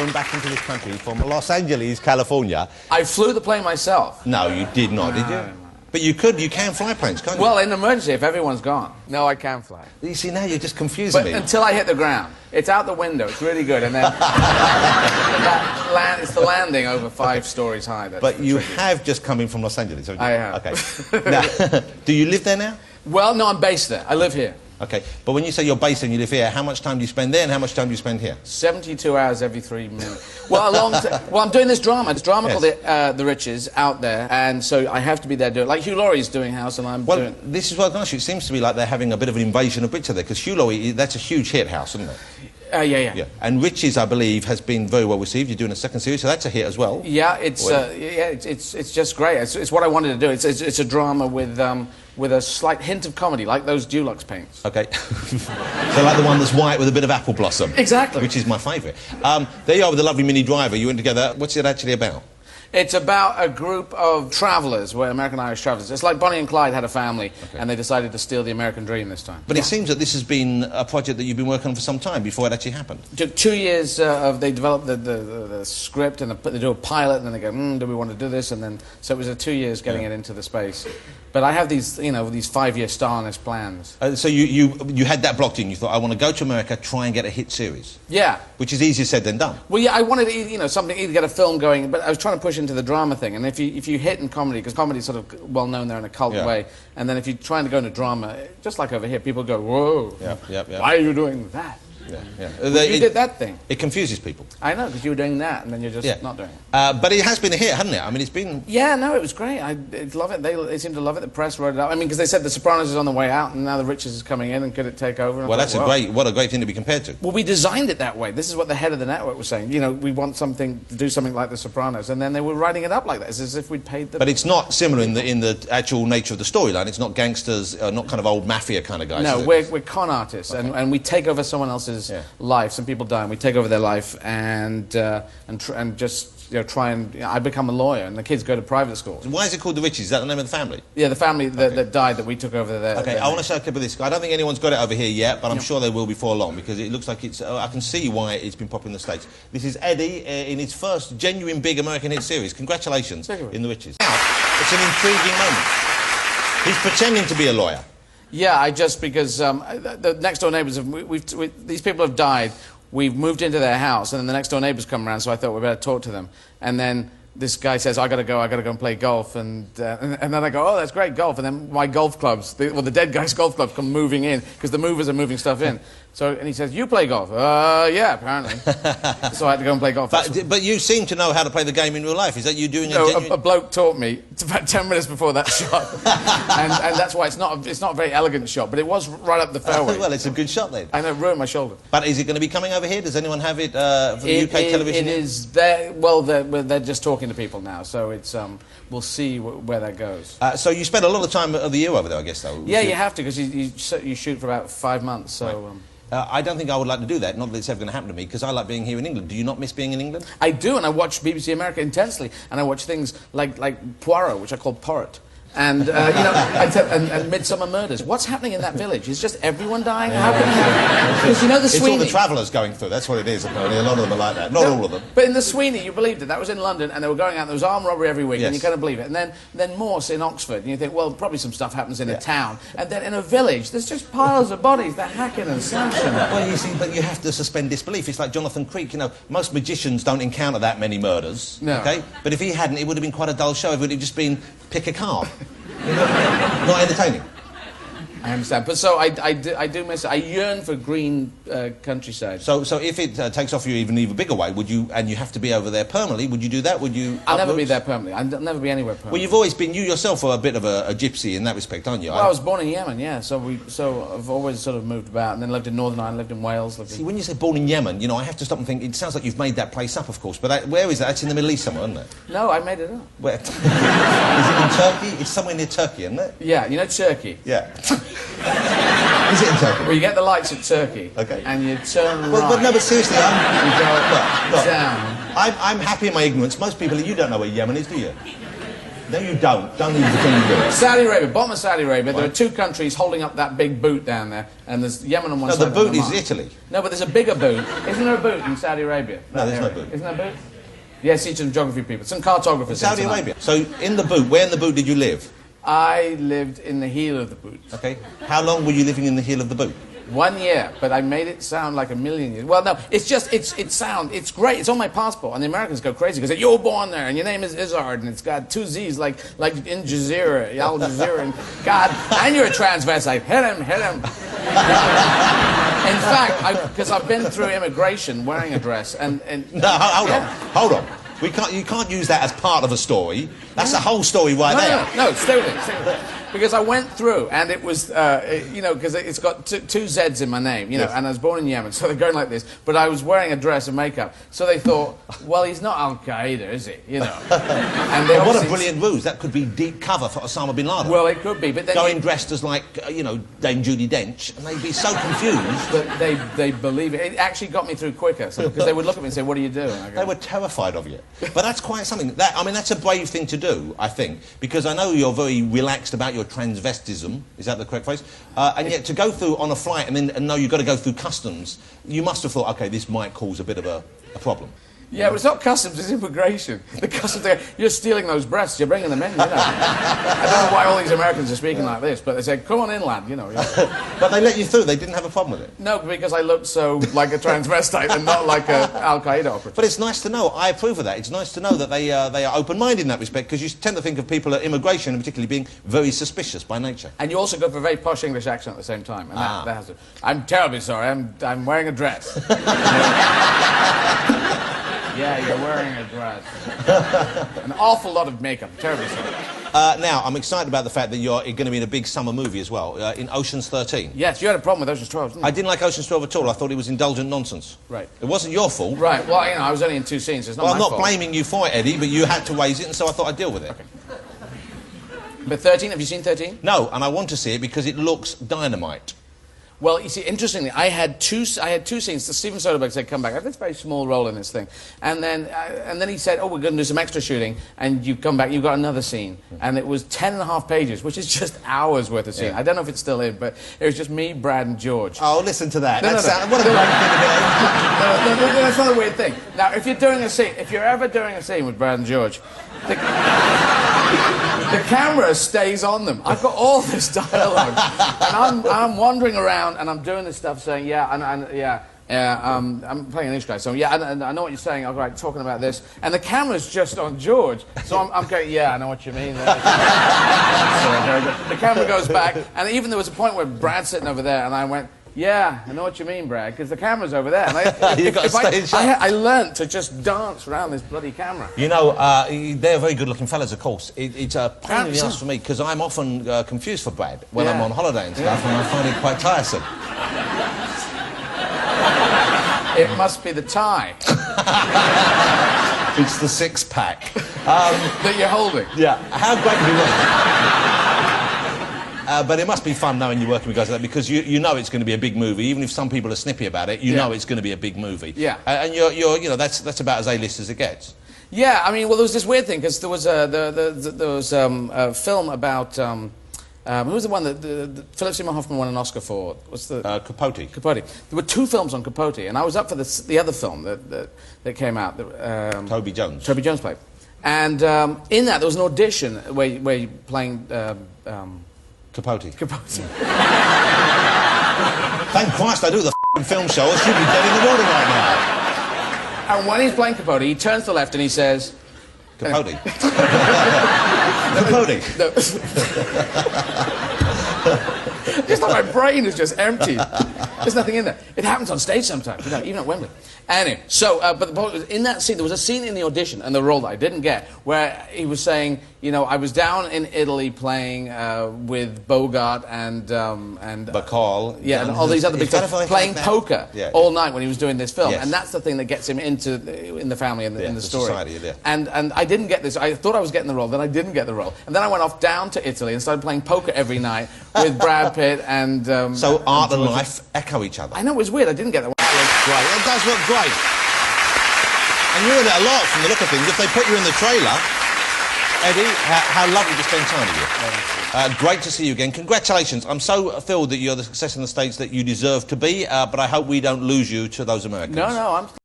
flown back into this country from Los Angeles, California. I flew the plane myself. No, you did not, did you? No. But you can fly planes, can't you? Well, in an emergency, if everyone's gone. No, I can fly. You see, now you're just confusing me. Until I hit the ground. It's out the window, it's really good, and then it's the landing over 5 stories high. But you have just come in from Los Angeles, haven't you? I have. Okay. Now, do you live there now? Well, no, I'm based there. I live here. Okay, but when you say you're based and you live here, how much time do you spend there and how much time do you spend here? 72 hours every 3 minutes. Well, I'm doing this drama. It's a drama called The Riches out there, and so I have to be there doing it. Like Hugh Laurie's doing House, and I'm doing... Well, this is what I was going to ask you. It seems to be like they're having a bit of an invasion of Brits there, because Hugh Laurie, that's a huge hit, House, isn't it? Yeah. And Riches, I believe, has been very well received. You're doing a second series, so that's a hit as well. Yeah, it's just great. It's what I wanted to do. It's a drama with a slight hint of comedy, like those Dulux paints. Okay. So like the one that's white with a bit of apple blossom. Exactly. Which is my favourite. There you are with the lovely Minnie Driver. You went together. What's it actually about? It's about a group of travellers, American Irish travellers. It's like Bonnie and Clyde had a family, and they decided to steal the American dream this time. But it seems that this has been a project that you've been working on for some time before it actually happened. It took 2 years they developed the script, and they do a pilot, and then they go, do we want to do this? And then, so it was 2 years getting it into the space. But I have these, these 5-year starness plans. So you had that blocked in. You thought, I want to go to America, try and get a hit series. Yeah. Which is easier said than done. Well, yeah, I wanted to, something, either get a film going, but I was trying to push into the drama thing. And if you hit in comedy, because comedy's sort of well known there in a cult way, and then if you're trying to go into drama, just like over here, people go, whoa, why are you doing that? You did that thing. It confuses people. I know, because you were doing that, and then you're just not doing it. But it has been a hit, hasn't it? I mean, it's been... Yeah, no, it was great. I love it. They seem to love it. The press wrote it up. I mean, because they said The Sopranos is on the way out, and now The Riches is coming in, and could it take over? Well, that's what a great thing to be compared to. Well, we designed it that way. This is what the head of the network was saying. We want something to do something like The Sopranos, and then they were writing it up like that. It's as if we'd paid them. But it's not similar in the actual nature of the storyline. It's not gangsters, not kind of old mafia kind of guys. No, we're con artists, and we take over someone else's life. Some people die, and we take over their life, and just try and... I become a lawyer, and the kids go to private schools. Why is it called The Riches? Is that the name of the family? Yeah, the family that died that we took over their... Okay, I want to show a clip of this. I don't think anyone's got it over here yet, but I'm sure they will before long, because it looks like it's... I can see why it's been popular in the States. This is Eddie in his first genuine big American hit series. Congratulations in The Riches. Now, it's an intriguing moment. He's pretending to be a lawyer. Yeah, because the next door neighbours these people have died. We've moved into their house, and then the next door neighbours come around, so I thought we'd better talk to them. And then this guy says, I gotta go and play golf, and then I go, oh, that's great, golf. And then my golf clubs, the dead guy's golf clubs come moving in, because the movers are moving stuff in. And he says, you play golf? Yeah, apparently. So I had to go and play golf. But you seem to know how to play the game in real life. Is that you doing a bloke taught me about 10 minutes before that shot. and that's why it's not a very elegant shot, but it was right up the fairway. Well, it's a good shot then. I know, it ruined my shoulder. But is it going to be coming over here? Does anyone have it for the UK television? It is there. Well, they're just talking to people now, so it's we'll see where that goes. So you spend a lot of time of the year over there, I guess, though. Yeah, you have to, because you shoot for about 5 months. So. Right. I don't think I would like to do that, not that it's ever going to happen to me, because I like being here in England. Do you not miss being in England? I do, and I watch BBC America intensely, and I watch things like Poirot, which I call Porrit. And, and Midsummer Murders. What's happening in that village? Is just everyone dying? How can that... Because the Sweeney... It's all the travellers going through, that's what it is, apparently. A lot of them are like that. Not all of them. But in the Sweeney, you believed it. That was in London, and they were going out, there was armed robbery every week, and you kind of believe it. And then Morse in Oxford, and you think, well, probably some stuff happens in a town. And then in a village, there's just piles of bodies. They're hacking and slashing. Well, you see, but you have to suspend disbelief. It's like Jonathan Creek, most magicians don't encounter that many murders. No. Okay? But if he hadn't, it would have been quite a dull show. It would have just been pick a card. Not entertaining. I understand, but so I do miss it. I yearn for green countryside. So if it takes off you even bigger way, would you? And you have to be over there permanently. Would you do that? Would you? I'll never be there permanently. I'll never be anywhere permanently. Well, you've always been. You yourself are a bit of a gypsy in that respect, aren't you? Well, I was born in Yemen, yeah. So I've always sort of moved about, and then lived in Northern Ireland, lived in Wales. See, when you say born in Yemen, I have to stop and think. It sounds like you've made that place up, of course. But where is that? It's in the Middle East somewhere, isn't it? No, I made it up. Where? Is it in Turkey? It's somewhere near Turkey, isn't it? Yeah, Turkey. Yeah. Is it in Turkey? Well, you get the lights at Turkey, and you turn right. But no, but seriously, you go down. I'm happy in my ignorance. Most people, you don't know where Yemen is, do you? No, you don't. Don't even pretend you do. Saudi Arabia, bottom of Saudi Arabia, there are two countries holding up that big boot down there, and there's Yemen on one side. No, the boot is Italy. No, but there's a bigger boot. Isn't there a boot in Saudi Arabia? No, there's no boot. Isn't there a boot? Yes, each of them geography people. Some cartographers. Saudi Arabia. So, in the boot, where in the boot did you live? I lived in the heel of the boot. Okay. How long were you living in the heel of the boot? 1 year, but I made it sound like a million years. Well, no, it's just, it's great. It's on my passport, and the Americans go crazy because you were born there, and your name is Izzard, and it's got 2 Z's like in Jazeera, Al Jazeera, and God, and you're a transvestite. Hit him, hit him. In fact, because I've been through immigration wearing a dress, and no, hold on. You can't use that as part of a story. That's the whole story right there. No, stay with it. Because I went through, and it was, because it's got two Z's in my name, yes. And I was born in Yemen, so they're going like this. But I was wearing a dress and makeup, so they thought, well, he's not Al Qaeda, is he? And what a brilliant ruse! That could be deep cover for Osama bin Laden. Well, it could be, but then going dressed as like, Dame Judi Dench, and they'd be so confused. But they believe it. It actually got me through quicker, because they would look at me and say, "What are you doing?" They were terrified of you. But that's quite something. That's a brave thing to do, I think, because I know you're very relaxed about your transvestism, is that the correct phrase? And yet to go through on a flight and know you've got to go through customs, you must have thought, okay, this might cause a bit of a problem. Yeah, but it's not customs, it's immigration. The customs, you're stealing those breasts, you're bringing them in, I don't know why all these Americans are speaking like this, but they said, come on in, lad, But they let you through, they didn't have a problem with it? No, because I looked so like a transvestite and not like an Al-Qaeda operative. But it's nice to know, I approve of that, it's nice to know that they are open-minded in that respect, because you tend to think of people at immigration, particularly, being very suspicious by nature. And you also go for a very posh English accent at the same time, and that has to... I'm terribly sorry, I'm wearing a dress. Yeah, you're wearing a dress. An awful lot of makeup. Terribly sorry. Now, I'm excited about the fact that you're going to be in a big summer movie as well, in Ocean's 13. Yes, you had a problem with Ocean's 12, didn't you? I didn't like Ocean's 12 at all. I thought it was indulgent nonsense. Right. It wasn't your fault. Right. Well, I was only in 2 scenes. It's not my fault. Well, I'm not blaming you for it, Eddie, but you had to raise it, and so I thought I'd deal with it. Okay. But 13, have you seen 13? No, and I want to see it because it looks dynamite. Well, you see, interestingly, I had two scenes. Steven Soderbergh said, "Come back." I had this very small role in this thing, and then he said, "Oh, we're going to do some extra shooting," and you come back, you've got another scene, and it was 10.5 pages, which is just hours worth of scene. Yeah. I don't know if it's still in, but it was just me, Brad, and George. Oh, listen to that. No. What a great thing. No, that's not a weird thing. Now, if you're ever doing a scene with Brad and George, the camera stays on them. I've got all this dialogue, and I'm wandering around, and I'm doing this stuff, saying, I'm playing an English guy, so and I know what you're saying. I'm like talking about this, and the camera's just on George, so I'm going, yeah, I know what you mean. The camera goes back, and even there was a point where Brad's sitting over there, and I went, yeah, I know what you mean, Brad, because the camera's over there. And I learnt to just dance around this bloody camera. They're very good-looking fellas, of course. It's a pain in the ass for me, because I'm often confused for Brad when I'm on holiday and stuff, and I find it quite tiresome. It must be the tie. It's the six-pack. That you're holding. Yeah. How great would it be? But it must be fun knowing you're working with guys like that, because you know it's going to be a big movie. Even if some people are snippy about it, you know it's going to be a big movie. Yeah. And that's about as A-list as it gets. Yeah, I mean, well, there was this weird thing, because there was a film about... who was the one that Philip Seymour Hoffman won an Oscar for? What's the... Capote. Capote. There were 2 films on Capote, and I was up for the other film that came out. Toby Jones. Toby Jones played. And in that, there was an audition where you're playing... Capote. Capote. Thank Christ I do the film show, or she'd be dead in the water right now. And when he's playing Capote, he turns to the left and he says... Capote. Capote. No. Just like my brain is just empty. There's nothing in there. It happens on stage sometimes, even at Wembley. Anyway, so, but the point was, in that scene, there was a scene in the audition, and the role that I didn't get, where he was saying, I was down in Italy playing with Bogart and Bacall. Yeah, and all these other big stars, playing poker all night when he was doing this film. Yes. And that's the thing that gets him in the family and in the story. Society, yeah. And I didn't get this. I thought I was getting the role, then I didn't get the role. And then I went off down to Italy and started playing poker every night with Brad Pitt and... so art and life echo each other. I know, it was weird. I didn't get that one. Great. It does look great. And you're in it a lot from the look of things. If they put you in the trailer, Eddie, how lovely to spend time with you. Great to see you again. Congratulations. I'm so thrilled that you're the success in the States that you deserve to be, but I hope we don't lose you to those Americans. No, I'm...